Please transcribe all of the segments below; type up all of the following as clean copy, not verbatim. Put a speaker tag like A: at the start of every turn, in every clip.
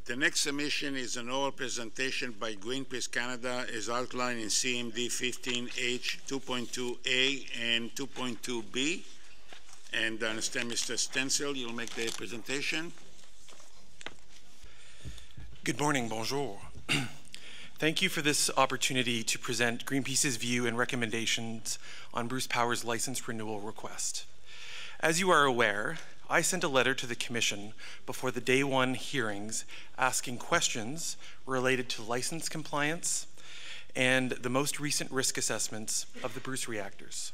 A: The next submission is an oral presentation by Greenpeace Canada as outlined in CMD 15H 2.2A and 2.2B. And I understand, Mr. Stencil, you'll make the presentation.
B: Good morning, bonjour. Thank you for this opportunity to present Greenpeace's view and recommendations on Bruce Power's license renewal request. As you are aware, I sent a letter to the Commission before the Day 1 hearings asking questions related to license compliance and the most recent risk assessments of the Bruce reactors.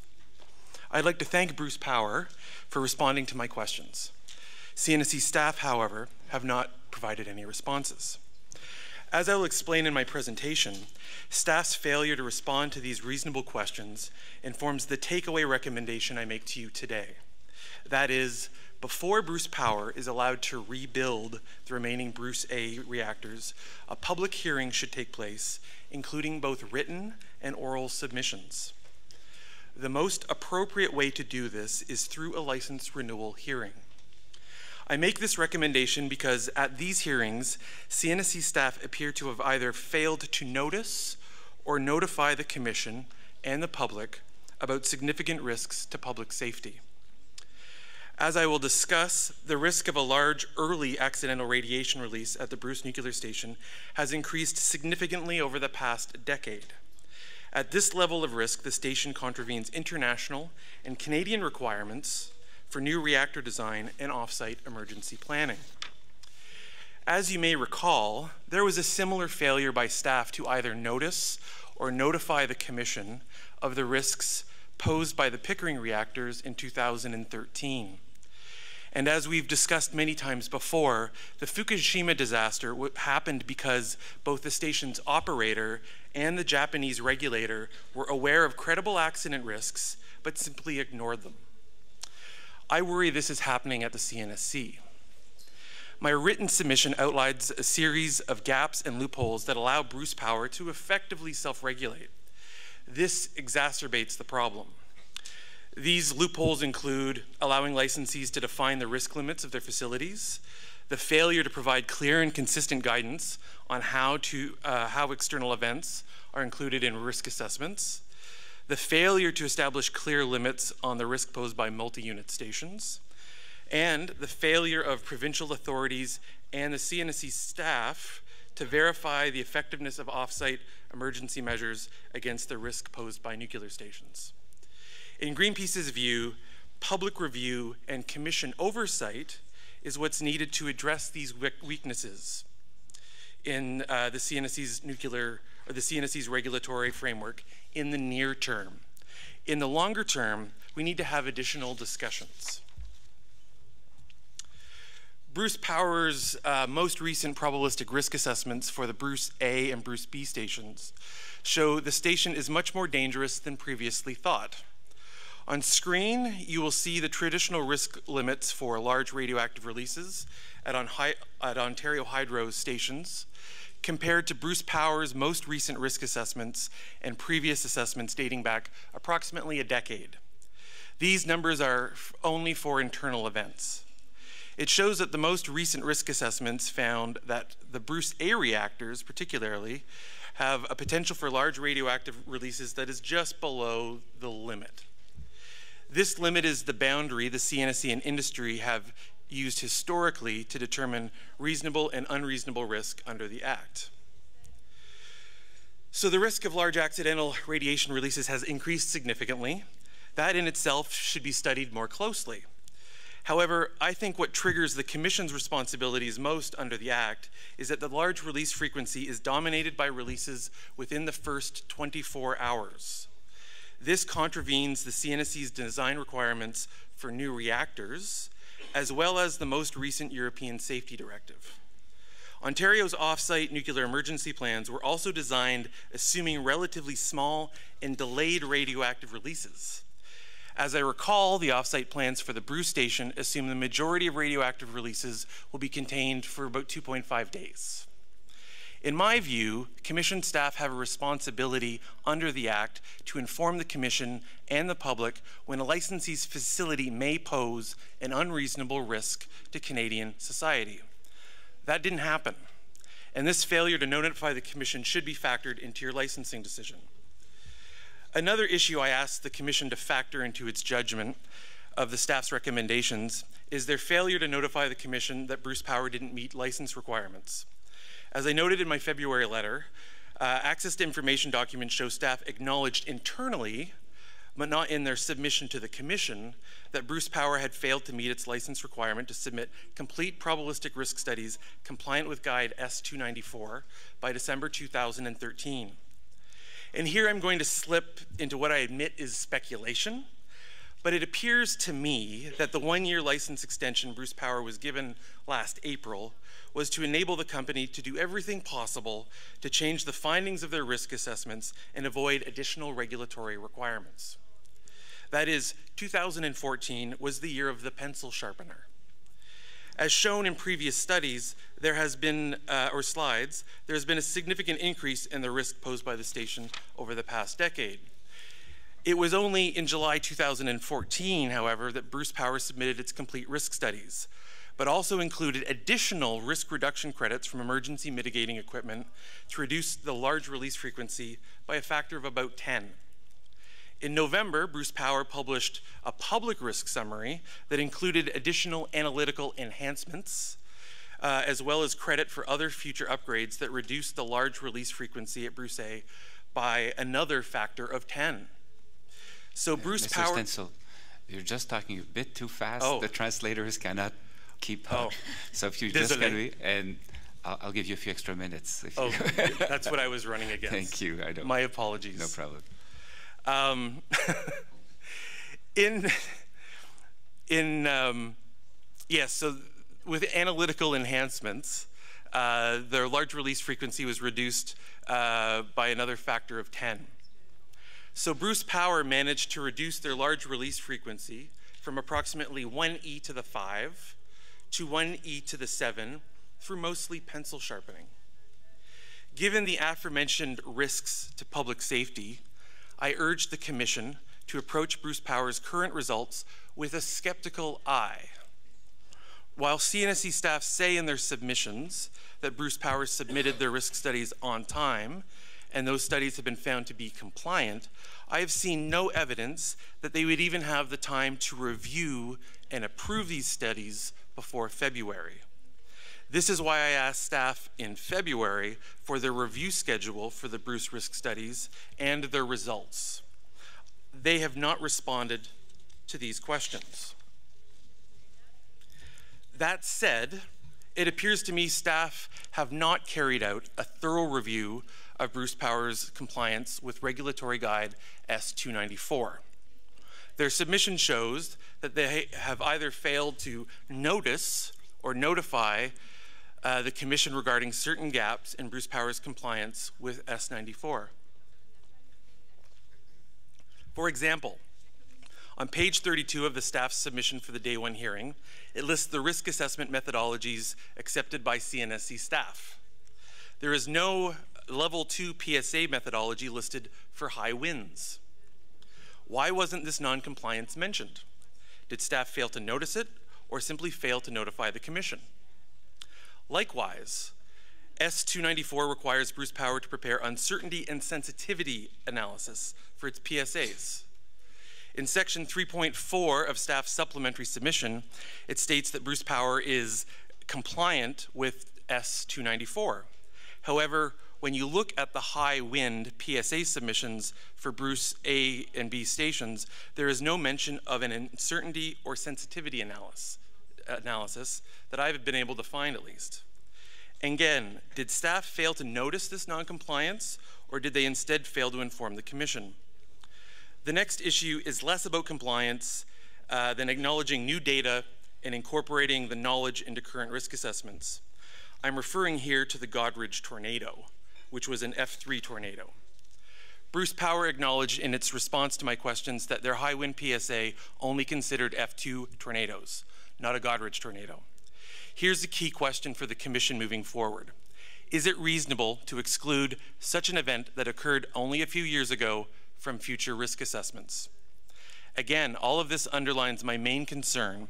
B: I'd like to thank Bruce Power for responding to my questions. CNSC staff, however, have not provided any responses. As I will explain in my presentation, staff's failure to respond to these reasonable questions informs the takeaway recommendation I make to you today. That is, before Bruce Power is allowed to rebuild the remaining Bruce A reactors, a public hearing should take place, including both written and oral submissions. The most appropriate way to do this is through a license renewal hearing. I make this recommendation because at these hearings, CNSC staff appear to have either failed to notice or notify the Commission and the public about significant risks to public safety. As I will discuss, the risk of a large early accidental radiation release at the Bruce Nuclear Station has increased significantly over the past decade. At this level of risk, the station contravenes international and Canadian requirements for new reactor design and off-site emergency planning. As you may recall, there was a similar failure by staff to either notice or notify the Commission of the risks posed by the Pickering reactors in 2013. And as we've discussed many times before, the Fukushima disaster happened because both the station's operator and the Japanese regulator were aware of credible accident risks, but simply ignored them. I worry this is happening at the CNSC. My written submission outlines a series of gaps and loopholes that allow Bruce Power to effectively self-regulate. This exacerbates the problem. These loopholes include allowing licensees to define the risk limits of their facilities, the failure to provide clear and consistent guidance on how external events are included in risk assessments, the failure to establish clear limits on the risk posed by multi-unit stations, and the failure of provincial authorities and the CNSC staff to verify the effectiveness of off-site emergency measures against the risk posed by nuclear stations. In Greenpeace's view, public review and Commission oversight is what's needed to address these weaknesses in the CNSC's regulatory framework in the near term. In the longer term, we need to have additional discussions. Bruce Power's most recent probabilistic risk assessments for the Bruce A and Bruce B stations show the station is much more dangerous than previously thought. On screen, you will see the traditional risk limits for large radioactive releases at Ontario Hydro's stations, compared to Bruce Power's most recent risk assessments and previous assessments dating back approximately a decade. These numbers are only for internal events. It shows that the most recent risk assessments found that the Bruce A reactors, particularly, have a potential for large radioactive releases that is just below the limit. This limit is the boundary the CNSC and industry have used historically to determine reasonable and unreasonable risk under the Act. So the risk of large accidental radiation releases has increased significantly. That in itself should be studied more closely. However, I think what triggers the Commission's responsibilities most under the Act is that the large release frequency is dominated by releases within the first 24 hours. This contravenes the CNSC's design requirements for new reactors, as well as the most recent European Safety Directive. Ontario's off-site nuclear emergency plans were also designed assuming relatively small and delayed radioactive releases. As I recall, the off-site plans for the Bruce station assume the majority of radioactive releases will be contained for about 2.5 days. In my view, Commission staff have a responsibility under the Act to inform the Commission and the public when a licensee's facility may pose an unreasonable risk to Canadian society. That didn't happen. and this failure to notify the Commission should be factored into your licensing decision. Another issue I asked the Commission to factor into its judgment of the staff's recommendations is their failure to notify the Commission that Bruce Power didn't meet license requirements. As I noted in my February letter, access to information documents show staff acknowledged internally, but not in their submission to the Commission, that Bruce Power had failed to meet its license requirement to submit complete probabilistic risk studies compliant with Guide S294 by December 2013. And here I'm going to slip into what I admit is speculation, but it appears to me that the one-year license extension Bruce Power was given last April was to enable the company to do everything possible to change the findings of their risk assessments and avoid additional regulatory requirements. That is, 2014 was the year of the pencil sharpener. As shown in previous studies, there has been, or slides, there has been a significant increase in the risk posed by the station over the past decade. It was only in July 2014, however, that Bruce Power submitted its complete risk studies, but also included additional risk reduction credits from emergency mitigating equipment to reduce the large release frequency by a factor of about 10. In November, Bruce Power published a public risk summary that included additional analytical enhancements, as well as credit for other future upgrades that reduced the large release frequency at Bruce A by another factor of 10. So Bruce
C: Mr.
B: Power—
C: Stencil, you're just talking a bit too fast.
B: Oh.
C: The translators cannot keep up.
B: Oh.
C: So if you
B: Désolé.
C: just can read, and I'll give you a few extra minutes. If
B: Oh,
C: you
B: that's what I was running against.
C: Thank you. I don't.
B: My apologies.
C: No problem.
B: Yes, so with analytical enhancements, their large release frequency was reduced by another factor of 10. So Bruce Power managed to reduce their large release frequency from approximately 1e to the 5 to 1e to the 7 through mostly pencil sharpening. Given the aforementioned risks to public safety, I urge the Commission to approach Bruce Power's current results with a skeptical eye. While CNSC staff say in their submissions that Bruce Power submitted their risk studies on time, and those studies have been found to be compliant, I have seen no evidence that they would even have the time to review and approve these studies before February. This is why I asked staff in February for their review schedule for the Bruce risk studies and their results. They have not responded to these questions. That said, it appears to me staff have not carried out a thorough review of Bruce Power's compliance with Regulatory Guide S294. Their submission shows that they have either failed to notice or notify the Commission regarding certain gaps in Bruce Power's compliance with S94. For example, on page 32 of the staff's submission for the Day 1 hearing, it lists the risk assessment methodologies accepted by CNSC staff. There is no Level 2 PSA methodology listed for high winds. Why wasn't this non-compliance mentioned? Did staff fail to notice it or simply fail to notify the Commission? Likewise, S294 requires Bruce Power to prepare uncertainty and sensitivity analysis for its PSAs. In section 3.4 of staff's supplementary submission, it states that Bruce Power is compliant with S294. However, when you look at the high wind PSA submissions for Bruce A and B stations, there is no mention of an uncertainty or sensitivity analysis that I've been able to find, at least. Again, did staff fail to notice this non-compliance, or did they instead fail to inform the Commission? The next issue is less about compliance than acknowledging new data and incorporating the knowledge into current risk assessments. I'm referring here to the Godridge tornado, which was an F3 tornado. Bruce Power acknowledged in its response to my questions that their high wind PSA only considered F2 tornadoes, not a Godridge tornado. Here's the key question for the Commission moving forward. Is it reasonable to exclude such an event that occurred only a few years ago from future risk assessments? Again, all of this underlines my main concern.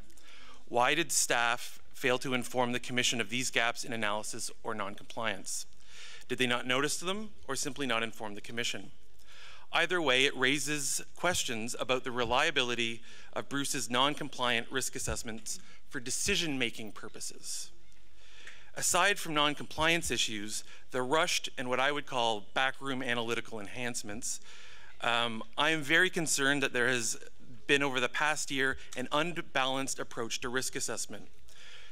B: Why did staff fail to inform the Commission of these gaps in analysis or non-compliance? Did they not notice them or simply not inform the Commission? Either way, it raises questions about the reliability of Bruce's non-compliant risk assessments for decision-making purposes. Aside from non-compliance issues, the rushed and what I would call backroom analytical enhancements, I am very concerned that there has been over the past year an unbalanced approach to risk assessment.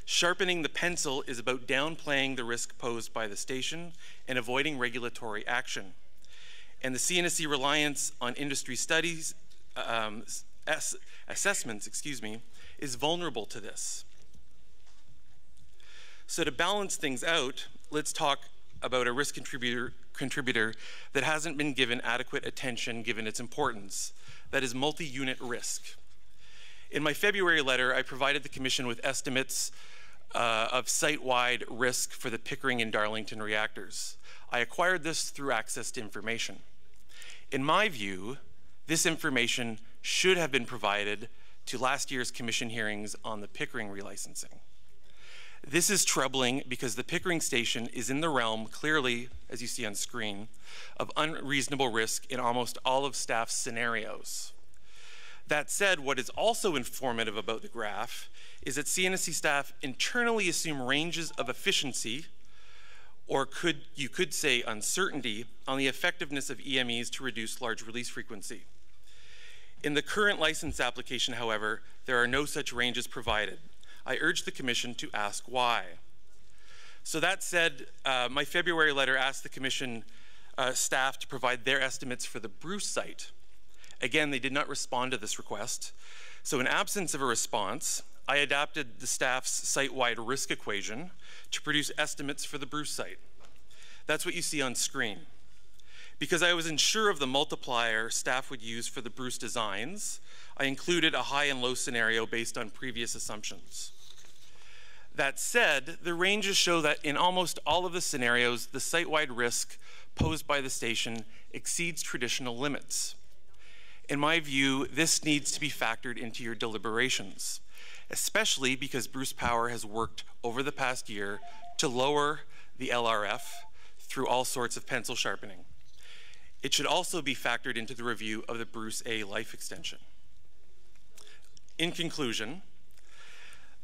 B: Sharpening the pencil is about downplaying the risk posed by the station and avoiding regulatory action. And the CNSC reliance on industry studies, assessments, is vulnerable to this. So to balance things out, let's talk about a risk contributor that hasn't been given adequate attention given its importance. That is multi-unit risk. In my February letter, I provided the Commission with estimates of site-wide risk for the Pickering and Darlington reactors. I acquired this through access to information. In my view, this information should have been provided to last year's Commission hearings on the Pickering relicensing. This is troubling because the Pickering station is in the realm, clearly, as you see on screen, of unreasonable risk in almost all of staff's scenarios. That said, what is also informative about the graph is that CNSC staff internally assume ranges of efficiency, or you could say uncertainty, on the effectiveness of EMEs to reduce large release frequency. In the current license application, however, there are no such ranges provided. I urge the Commission to ask why. So that said, my February letter asked the Commission staff to provide their estimates for the Bruce site. Again, they did not respond to this request. So in absence of a response, I adapted the staff's site-wide risk equation to produce estimates for the Bruce site. That's what you see on screen. Because I was unsure of the multiplier staff would use for the Bruce designs, I included a high and low scenario based on previous assumptions. That said, the ranges show that in almost all of the scenarios, the site-wide risk posed by the station exceeds traditional limits. In my view, this needs to be factored into your deliberations, especially because Bruce Power has worked over the past year to lower the LRF through all sorts of pencil sharpening. It should also be factored into the review of the Bruce A life extension. In conclusion,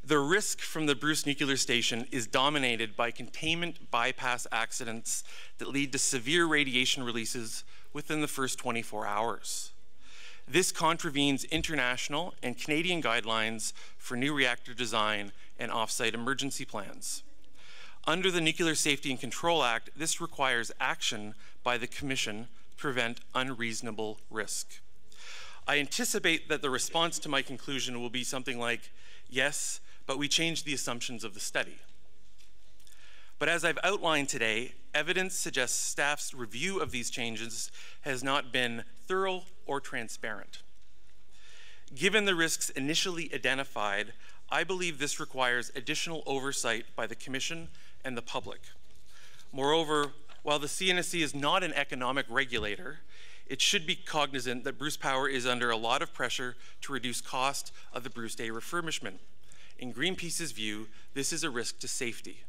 B: the risk from the Bruce nuclear station is dominated by containment bypass accidents that lead to severe radiation releases within the first 24 hours. This contravenes international and Canadian guidelines for new reactor design and off-site emergency plans. Under the Nuclear Safety and Control Act, this requires action by the Commission to prevent unreasonable risk. I anticipate that the response to my conclusion will be something like, yes, but we changed the assumptions of the study. But as I've outlined today, evidence suggests staff's review of these changes has not been thorough or transparent. Given the risks initially identified, I believe this requires additional oversight by the Commission and the public. Moreover, while the CNSC is not an economic regulator, it should be cognizant that Bruce Power is under a lot of pressure to reduce cost of the Bruce A refurbishment. In Greenpeace's view, this is a risk to safety.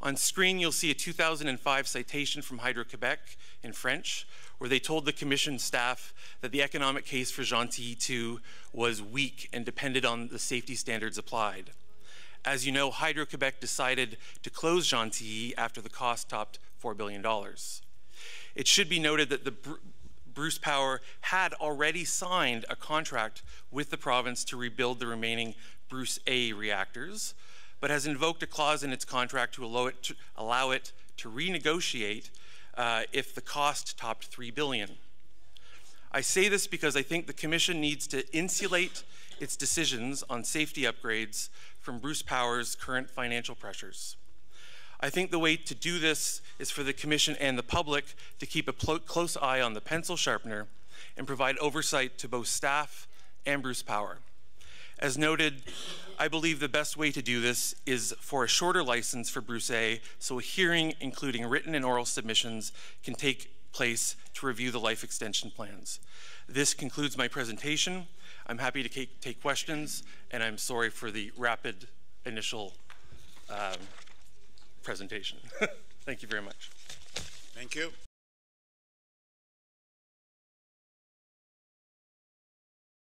B: On screen, you'll see a 2005 citation from Hydro-Québec in French, where they told the Commission staff that the economic case for Gentilly 2 was weak and depended on the safety standards applied. As you know, Hydro-Québec decided to close Gentilly after the cost topped $4 billion. It should be noted that the Bruce Power had already signed a contract with the province to rebuild the remaining Bruce A reactors, but has invoked a clause in its contract to allow it to renegotiate if the cost topped $3 billion. I say this because I think the Commission needs to insulate its decisions on safety upgrades from Bruce Power's current financial pressures. I think the way to do this is for the Commission and the public to keep a close eye on the pencil sharpener and provide oversight to both staff and Bruce Power. As noted, I believe the best way to do this is for a shorter license for Bruce A, so a hearing, including written and oral submissions, can take place to review the life extension plans. This concludes my presentation. I'm happy to take questions, and I'm sorry for the rapid initial presentation. Thank you very much.
A: Thank you.